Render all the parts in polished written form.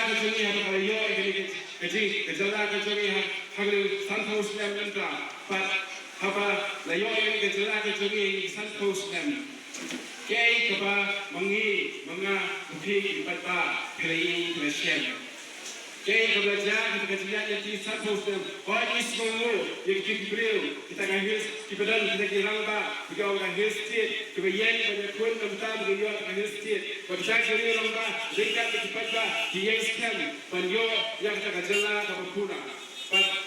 kejungi haba yo ini kejing kejala kejungi haba sunhouse lam lendra but haba layo ini kejala kejungi sunhouse lam kei kaba mangi manga kupi batba play machine kei kaba jah kita kejala jadi sunhouse lam what is mongo yang kibril kita kahis kibadan kita kirangba kita orang histit kita yang banyak pun kita beliau kita histit kita cari lamba dekat kita dia scam banyo yang kita kejala kaba pura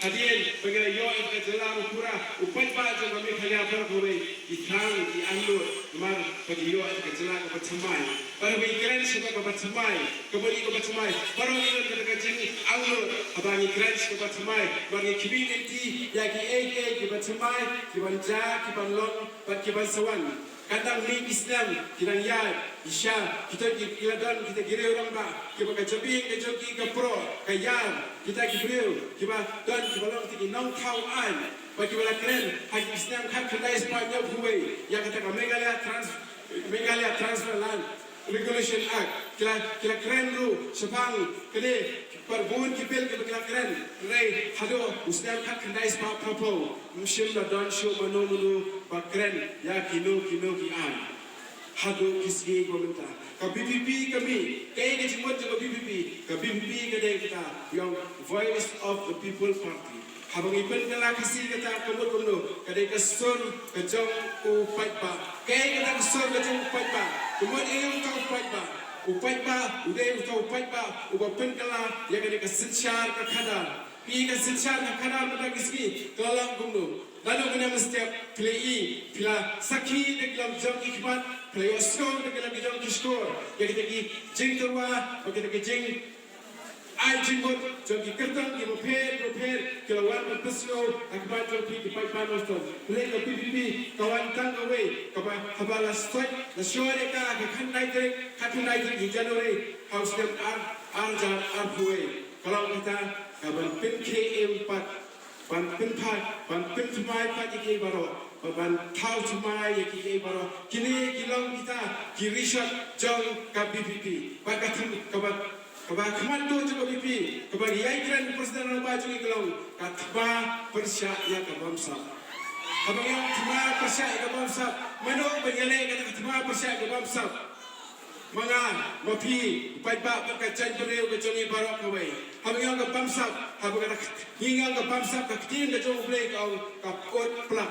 hadirin bagaimana yo yang kejala pura upat baca kami hanya berbuat ditang di anur mar bagi yo yang kejala kaba cemai baru ikran sebab kaba cemai keberi kaba cemai baru kita kejing anur abang ikran kaba cemai bagi kibin nanti yang kaba cemai kiban jah kiban long kiban sawan kadang ni Islam kirang yad isya kita kiladan kita kira orang ba kita kajabing kajoki ka pro kayam kita kibril kita dan kita long ti nong thau an bagi wala kren hak Islam khat kendai Sepanyol huwei yang kata Meghalaya Transfer Land Regulation Act kila keren ru sepang kene perbun kipil kila keren rei hado Islam khat kendai Sepanyol propo musim la dan show manonu bakren ya kino ki an hado kisgi komenta ka BBP kami kay ke jimot ka BBP ka kita yang Voice of the People Party habang ipan kala kasi kata kamot kumno kadai kasur kajong upat ba kay kata kasur kajong upat ba kumot ayong ka upat ba uday ka upat ba ubapen kala ya kadai kasinsyar ka kadar pi kasinsyar ka kadar mata kisgi kalang kumno lalu kena mesti play pila sakhi dalam jam ikhmat play skor dalam jam skor jadi kita jing terwa kita jing ai jing bot jadi kertang ki repair kelawan peslo akbar jadi di pipeline nostro play ke PPP kawan tang away kapa habala strike the shore ka kan naik di Januari house them arjan arhuwe kalau kita kaban pin KM4 ban pin tumai pat iki baro ban thau tumai iki baro kini kilong kita kirishat jong ka BPP pagathum kaba khamando jo BPP kaba yai kran presiden ba jo kilong ka thba persya ya ka bamsa abang yang thba persya ka bamsa mano banyale ka thba persya ka bamsa mangan mapi pai ba ka chan breu ka jongi baro ka wei habang yang ka bamsa habang ka hingang ka bamsa ka tin ka jong play ka pot plak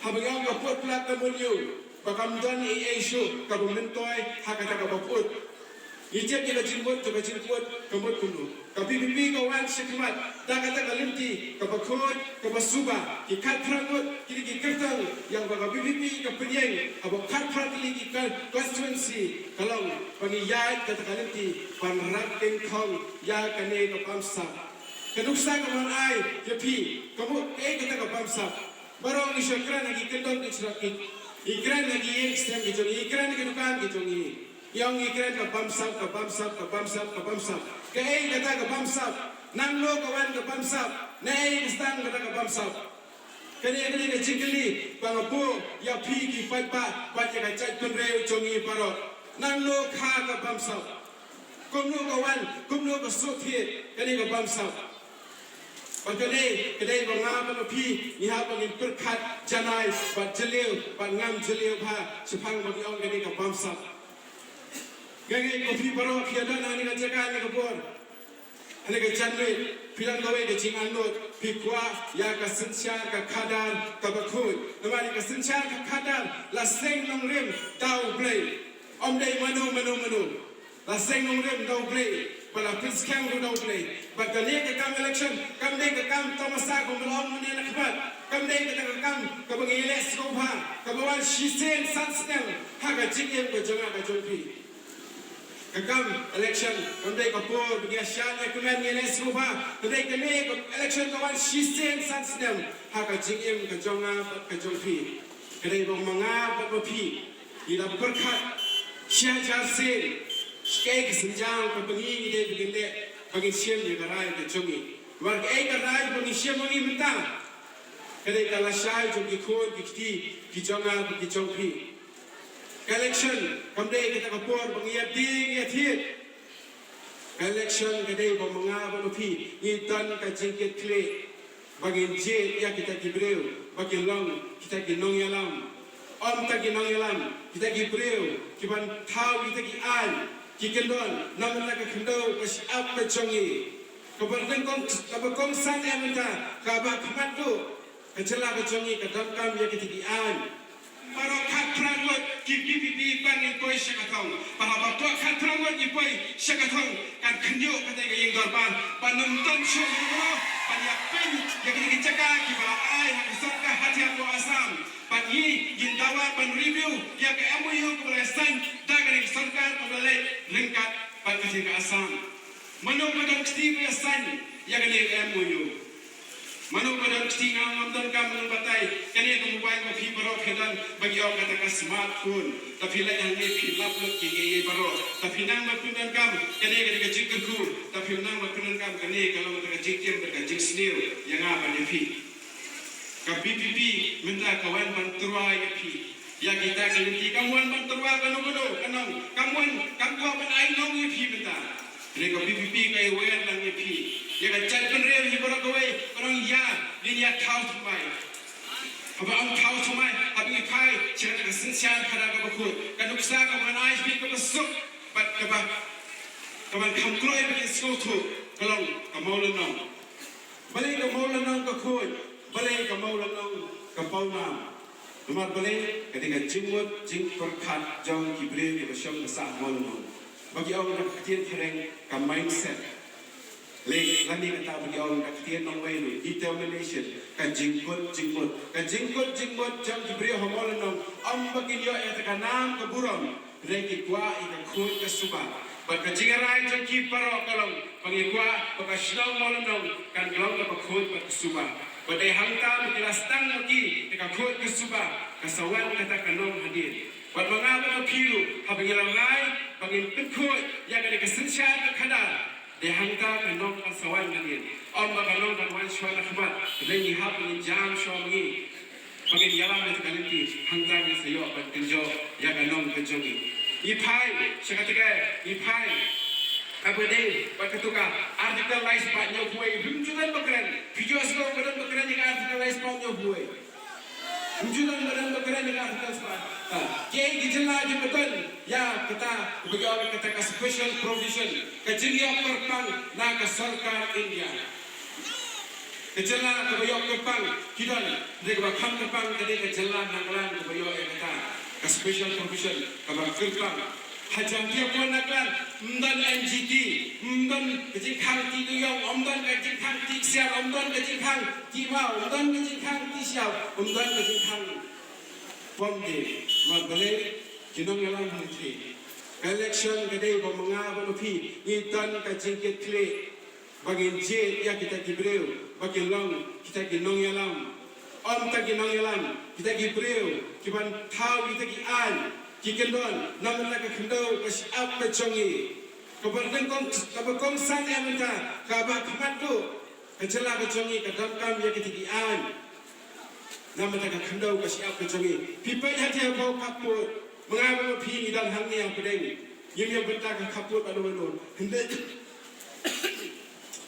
habang yang ka pot plak ka munyu ka kamdan issue ka bumentoi hakata ka pot ijek kita jimbot ka jimbot kamot kunu ka BBP ka wan shikmat da kata kalimti ka bakot ka basuba ki khat prangot ki kertang yang ba BBP ka penyeng abo khat pratli ki constituency kalau bagi yai kata kalimti panrak ken khong ya kane ka pamsa keduksa ka man ai ya pi kamu kata ka pamsa barong ni syakran lagi kendon ki chrakki ikran lagi extreme ki jong ikran ki dukan ki jong yang ikran ka pamsa kai kata ka pamsa nang lo ka wan ka pamsa nei istang kata ka pamsa kani ka jingli pangapo ya pi ki patpa patya ka chat penreu jongi paro nang lo kha ka pamsa kumno ka wan kumno ka sothie kani ka pamsa kedai bangam pi ni ha bangin perkat janai bat jeleu bat ngam jeleu pha sepang bagi ong kani ka pamsa gangai kopi baru kiadan ani ka jaga ani ka bor ani ka janwe pilang gawe ka jingan lot pikwa ya ka sencha ka khadar ka bakut namani ka sencha ka khadar la seng nong rem tau play om dei manu la seng nong rem tau play pala prince cam tau play but the league kam election kam dei ka kam tomasa ko mlom ni na khbat kam dei ka kam ka bangile skopa ka bawan shisen sansnel ha ka jingem ko jonga ka jongpi Kagam election kandai kapur bagi asyanya kemen ni lesrupa kandai kene election kawan shisen sansnem haka jingim ka jonga ka jongpi kandai bang manga papi ila berkat syajar sen skei kesenjang ka bengi de beginde bagi siem ni garai ka jongi war ei garai bagi siem ngi minta kandai kala syai jongi khod dikti ki jonga ki jongpi election kamdei kita kapur bangiya ding ya thiet election kadai pemenga berupi itan kajingkit klik bagi jet ya kita kibreu bagi long kita ginong yalam om ta ginong yalam kita kibreu kiban thau kita ki an kikendon namla ka khendo kas ap chongi kabarden kong san ya menta ka ba khamatu kacela ka chongi ka dam kam ya kita ki an para katrangot ki PPP bangin koi syakatong para bapak katrangot ki koi syakatong kan kenyo kata ke yang dorban panonton show banyak pen yang kita jaga ki ba ai ha sarka hati aku asam pagi gindawa pan review ya ke MOU ko resan dagan sarkar padale ringkat pan kasi ka asam mano padang sti resan ya ke MOU manu pada tinggal ngamdan kamu batai kini aku mobile ko pi baro kedan bagi orang kata smartphone tapi lain yang ni pi lap lap kini baro tapi nang makunan kam kini ketika jingkerku tapi nang makunan kam kini kalau ketika jingkem ketika jing snail yang apa ni pi ka PPP minta kawan bantuan ya pi ya kita kelinti kawan bantuan kanu kanong kawan ban ai nong ya pi minta ini ka PPP kai wayan lang ya pi ya kan cari penrel ni orang kau orang ya ni ya tahu semai apa orang tahu semai apa ni kai cerita kesensian pada kau berkut kan uksa kau menais bi kau besuk bat kau kamkroi bagi sesuatu kalau kau mau lenong balik kau mau lenong kau kut balik kau mau lenong kau paunam nomor balik ketika jingmut jing perkat jauh kibril di bersama besar mau lenong bagi orang yang ketian tereng kau mindset lek lani kata bagi orang kat tian nong wei lu determination kan jingkut jang diberi homol nong am bagi dia yang tekanam ke buram reki kwa ikan khut ke subah bak jingarai jang ki paro kalong bagi kwa bak shnong mol nong kan kalong ke khut ke subah badai hangtam kelas tang lagi ikan khut ke subah kasawan kata kanong hadir bak mengapa pilu habis ngai bagi khut yang ada kesensian ke kadar de hangta kanong kasawan ngin om ba kanong kan wan shwa rahmat lengi hab ni jam shomi bagin yalam ni kalinti hangta ni sayo ba kenjo ya kanong kenjogi ipai shakatika ipai abode ba katuka article lies ba nyo buai bimjulan bakran video sko badan bakran ni article lies ba nyo buai bimjulan badan bakran ni article ba ke gijala je betul ya kita bagi orang kata ka special provision kejadian perpang na ka sarkar India kejala ka bayo perpang kidan dek ba kham perpang kade kejala nanglan ka bayo kata ka special provision ka ba perpang hajam dia pun naklan mdan NGT mdan kejing khang ti yang omdan kejing khang ti sial omdan kejing khang ti mau omdan kejing khang ti sial omdan kejing khang pomde mabale kinong yalang hangti election kadai pemenga berupi itan kajingkit klik bagi jet ya kita kibreu bagi long kita ginong yalam om ta ginong yalam kita kibreu kiban thau kita ki an kikendon namla ka khendo kas ap chongi kabarden kong san ya menta ka ba khamatu kacela ka chongi ka dam kam ya kita ki an namla ka khendo kas ap chongi pipai hati apa kaput mengapa pi dan hang yang pedeng yang bertakan kaput pada menur hendak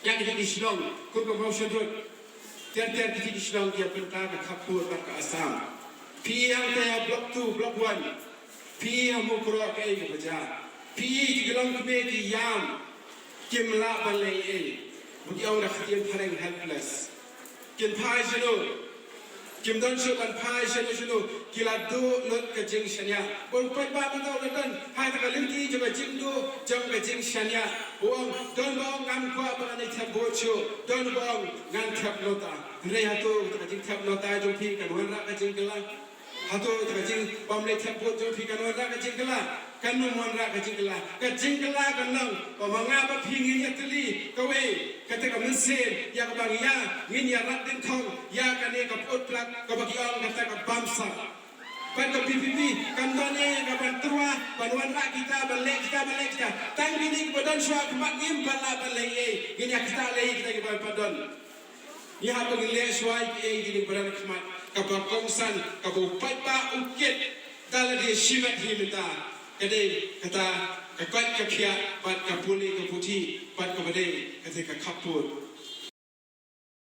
yang kita disilong kau mau sedut tiar-tiar kita disilong dia bertakan kaput pada asam pi yang saya blok 2 blok 1 pi yang mau kerok ke kerja pi di gelang kemedi yang kimla balai bagi orang dah ketian paling helpless kin pai jenuh Kim don show kan pai shenu kila do lot ka jing shanya bon pat ba ma do don hai ta limti jo ka jing do jam ka jing shanya bon don ba ngam kwa ba ne thap bo chu don ba ngan thap lota re ha to ka jing thap lota jo phi ka wan ra ka jing kala ha to ka jing bam le thap bo jo phi ka wan ra ka jing kala kan no mon ra ka jing kala kan nang ba ma nga ba phi ngi ya tli ka we ka te ka mun se ya ka bang ya ngin ya rat din thong ya ka ne ka pot plak ka bagi orang kata ka bamsa pada PPP kan done ka bantua banwan rak kita balik kita tang bini badan syua kemak ngim pala balai ngin ya kita lei kita ke padon ya ha bagi le syua ki gini badan kemak ka ba kongsan ka bo pai pa ukit dala dia shimat hi minta Kade kata kakwat kakia pat kapuli kaputi pat kabade kate kakapur